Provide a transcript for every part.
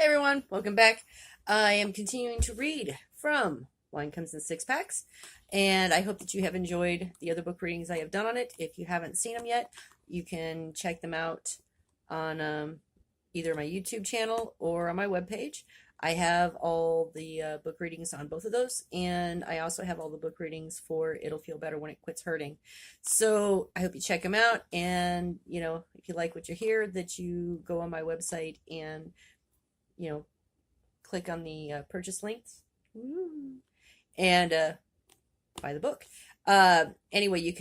Hey everyone, welcome back. I am continuing to read from Wine Comes in Six Packs, and I hope that you have enjoyed the other book readings I have done on it. If you haven't seen them yet, you can check them out on either my YouTube channel or on my webpage. I have all the book readings on both of those, and I also have all the book readings for It'll Feel Better When It Quits Hurting. So I hope you check them out, and if you like what you hear, that you go on my website and click on the purchase links. And buy the book. Anyway,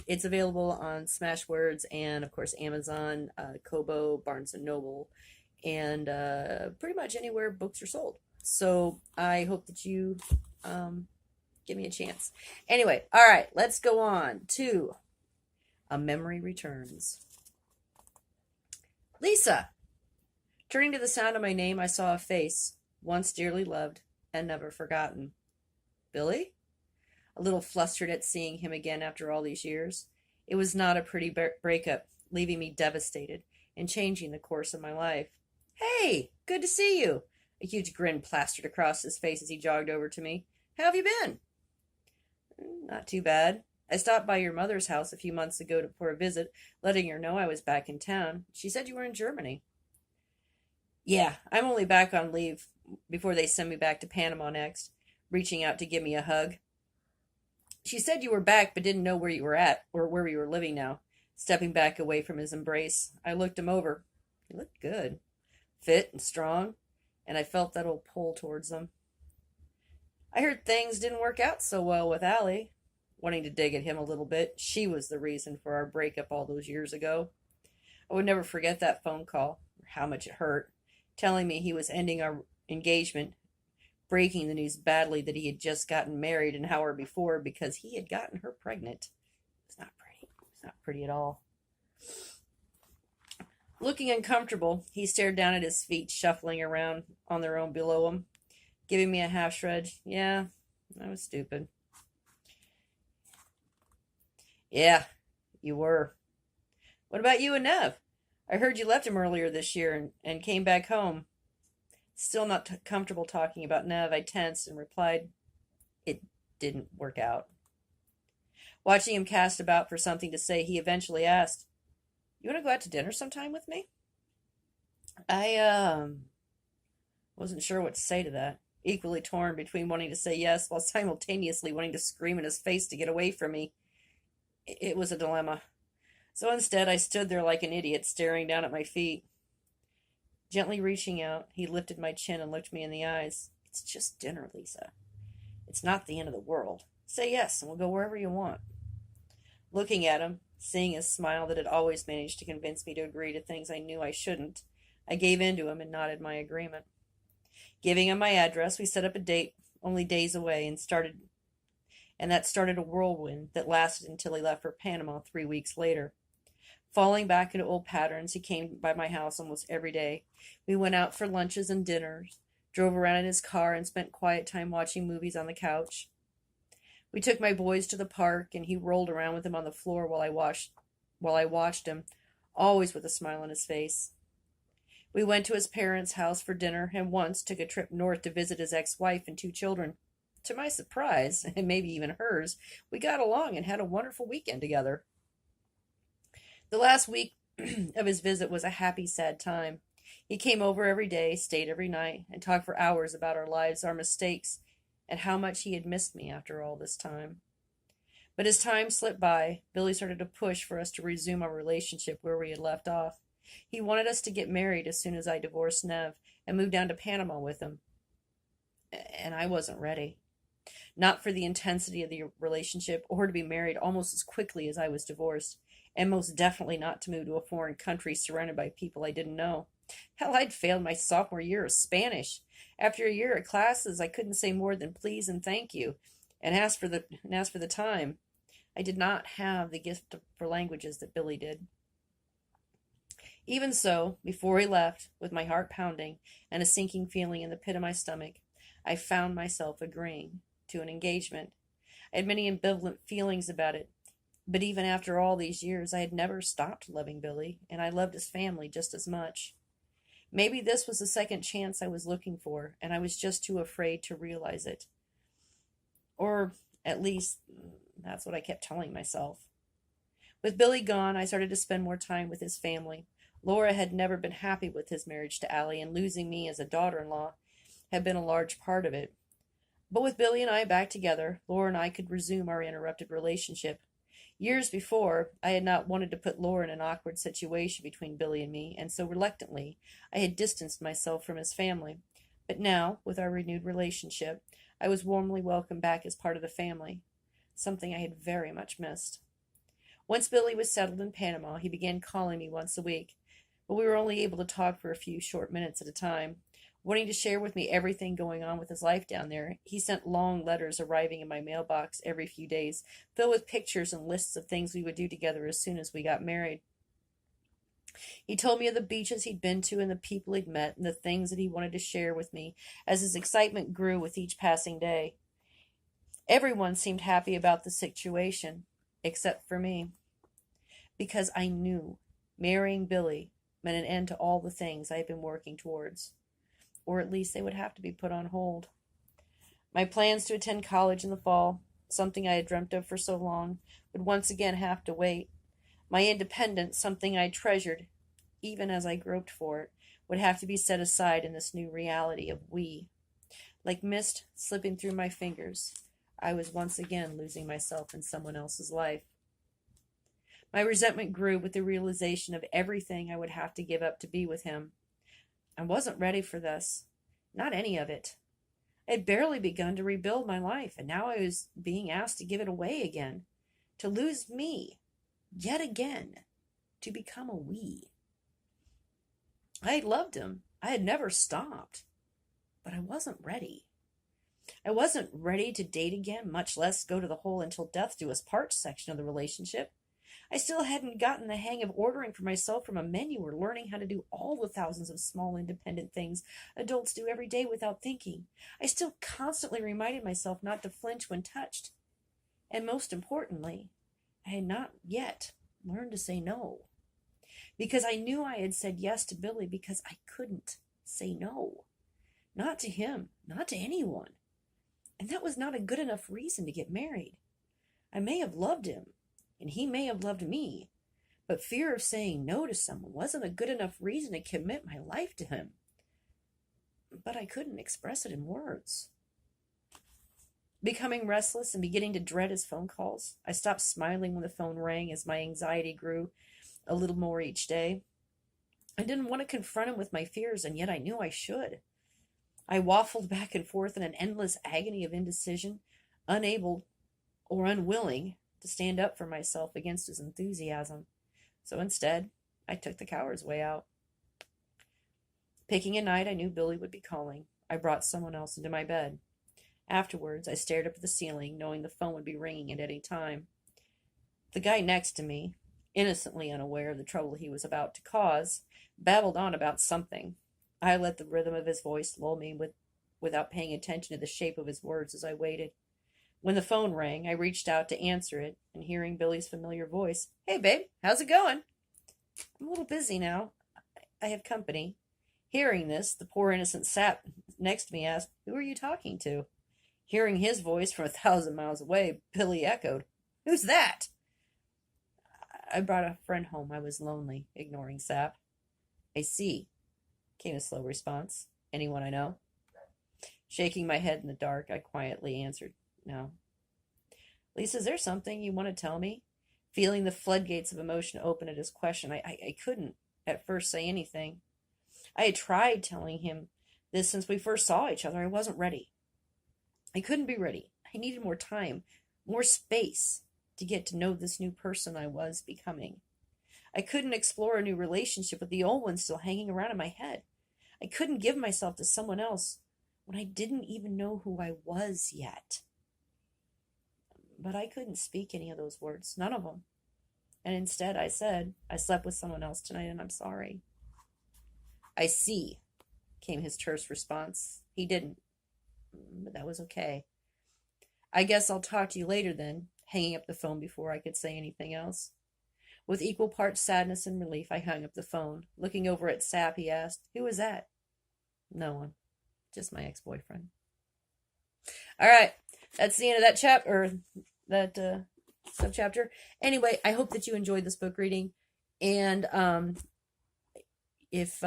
it's available on Smashwords and, of course, Amazon, Kobo, Barnes & Noble, and pretty much anywhere books are sold. So I hope that you give me a chance. Anyway, all right, let's go on to A Memory Returns. Lisa. Turning to the sound of my name, I saw a face, once dearly loved and never forgotten. Billy? A little flustered at seeing him again after all these years. It was not a pretty breakup, leaving me devastated and changing the course of my life. Hey, good to see you. A huge grin plastered across his face as he jogged over to me. How have you been? Not too bad. I stopped by your mother's house a few months ago for a visit, letting her know I was back in town. She said you were in Germany. Yeah, I'm only back on leave before they send me back to Panama next, reaching out to give me a hug. She said you were back but didn't know where you were at or where you were living now. Stepping back away from his embrace, I looked him over. He looked good, fit and strong, and I felt that old pull towards him. I heard things didn't work out so well with Allie. Wanting to dig at him a little bit, she was the reason for our breakup all those years ago. I would never forget that phone call, or how much it hurt. Telling me he was ending our engagement, breaking the news badly that he had just gotten married an hour before because he had gotten her pregnant. It's not pretty. It's not pretty at all. Looking uncomfortable, he stared down at his feet, shuffling around on their own below him, giving me a half shrug. Yeah, I was stupid. Yeah, you were. What about you and Nev? I heard you left him earlier this year and came back home. Still not comfortable talking about Nev, I tensed and replied, it didn't work out. Watching him cast about for something to say, he eventually asked, you want to go out to dinner sometime with me? I wasn't sure what to say to that, equally torn between wanting to say yes while simultaneously wanting to scream in his face to get away from me. It was a dilemma. So instead, I stood there like an idiot, staring down at my feet. Gently reaching out, he lifted my chin and looked me in the eyes. It's just dinner, Lisa. It's not the end of the world. Say yes, and we'll go wherever you want. Looking at him, seeing his smile that had always managed to convince me to agree to things I knew I shouldn't, I gave in to him and nodded my agreement. Giving him my address, we set up a date only days away and that started a whirlwind that lasted until he left for Panama 3 weeks later. Falling back into old patterns, he came by my house almost every day. We went out for lunches and dinners, drove around in his car, and spent quiet time watching movies on the couch. We took my boys to the park, and he rolled around with them on the floor while I watched him, always with a smile on his face. We went to his parents' house for dinner, and once took a trip north to visit his ex-wife and 2 children. To my surprise, and maybe even hers, we got along and had a wonderful weekend together. The last week of his visit was a happy, sad time. He came over every day, stayed every night, and talked for hours about our lives, our mistakes, and how much he had missed me after all this time. But as time slipped by, Billy started to push for us to resume our relationship where we had left off. He wanted us to get married as soon as I divorced Nev and moved down to Panama with him. And I wasn't ready. Not for the intensity of the relationship or to be married almost as quickly as I was divorced. And most definitely not to move to a foreign country surrounded by people I didn't know. Hell, I'd failed my sophomore year of Spanish. After a year of classes, I couldn't say more than please and thank you, and ask for the time. I did not have the gift for languages that Billy did. Even so, before he left, with my heart pounding and a sinking feeling in the pit of my stomach, I found myself agreeing to an engagement. I had many ambivalent feelings about it. But even after all these years, I had never stopped loving Billy, and I loved his family just as much. Maybe this was the second chance I was looking for, and I was just too afraid to realize it. Or at least that's what I kept telling myself. With Billy gone, I started to spend more time with his family. Laura had never been happy with his marriage to Allie, and losing me as a daughter-in-law had been a large part of it. But with Billy and I back together, Laura and I could resume our interrupted relationship. Years before, I had not wanted to put Laura in an awkward situation between Billy and me, and so reluctantly I had distanced myself from his family. But now, with our renewed relationship, I was warmly welcomed back as part of the family, something I had very much missed. Once Billy was settled in Panama, he began calling me once a week, but we were only able to talk for a few short minutes at a time. Wanting to share with me everything going on with his life down there, he sent long letters arriving in my mailbox every few days, filled with pictures and lists of things we would do together as soon as we got married. He told me of the beaches he'd been to and the people he'd met and the things that he wanted to share with me as his excitement grew with each passing day. Everyone seemed happy about the situation, except for me, because I knew marrying Billy meant an end to all the things I had been working towards, or at least they would have to be put on hold. My plans to attend college in the fall, something I had dreamt of for so long, would once again have to wait. My independence, something I treasured, even as I groped for it, would have to be set aside in this new reality of we. Like mist slipping through my fingers, I was once again losing myself in someone else's life. My resentment grew with the realization of everything I would have to give up to be with him. I wasn't ready for this. Not any of it. I had barely begun to rebuild my life, and now I was being asked to give it away again. To lose me, yet again. To become a we. I had loved him. I had never stopped. But I wasn't ready. I wasn't ready to date again, much less go to the whole until death do us part section of the relationship. I still hadn't gotten the hang of ordering for myself from a menu or learning how to do all the thousands of small independent things adults do every day without thinking. I still constantly reminded myself not to flinch when touched. And most importantly, I had not yet learned to say no. Because I knew I had said yes to Billy because I couldn't say no. Not to him, not to anyone. And that was not a good enough reason to get married. I may have loved him, and he may have loved me, but fear of saying no to someone wasn't a good enough reason to commit my life to him. But I couldn't express it in words. Becoming restless and beginning to dread his phone calls, I stopped smiling when the phone rang as my anxiety grew a little more each day. I didn't want to confront him with my fears, and yet I knew I should. I waffled back and forth in an endless agony of indecision, unable or unwilling to stand up for myself against his enthusiasm. So instead, I took the coward's way out. Picking a night I knew Billy would be calling, I brought someone else into my bed. Afterwards, I stared up at the ceiling, knowing the phone would be ringing at any time. The guy next to me, innocently unaware of the trouble he was about to cause, babbled on about something. I let the rhythm of his voice lull me without paying attention to the shape of his words as I waited. When the phone rang, I reached out to answer it, and hearing Billy's familiar voice, "Hey, babe, how's it going?" "I'm a little busy now. I have company." Hearing this, the poor innocent sap next to me asked, "Who are you talking to?" Hearing his voice from 1,000 miles away, Billy echoed, "Who's that?" "I brought a friend home. I was lonely," ignoring sap. "I see," came a slow response. "Anyone I know?" Shaking my head in the dark, I quietly answered, "No." "Lisa, is there something you want to tell me?" Feeling the floodgates of emotion open at his question, I couldn't at first say anything. I had tried telling him this since we first saw each other. I wasn't ready. I couldn't be ready. I needed more time, more space to get to know this new person I was becoming. I couldn't explore a new relationship with the old one still hanging around in my head. I couldn't give myself to someone else when I didn't even know who I was yet. But I couldn't speak any of those words, none of them. And instead I said, "I slept with someone else tonight and I'm sorry." "I see," came his terse response. He didn't, but that was okay. "I guess I'll talk to you later then," hanging up the phone before I could say anything else. With equal parts sadness and relief, I hung up the phone. Looking over at Sap, he asked, "Who was that?" "No one. Just my ex-boyfriend." All right. That's the end of that chapter, or that subchapter. Anyway, I hope that you enjoyed this book reading. And if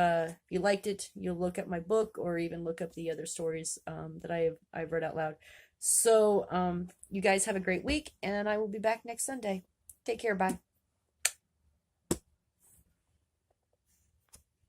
you liked it, you'll look up my book or even look up the other stories that I've read out loud. So you guys have a great week, and I will be back next Sunday. Take care. Bye.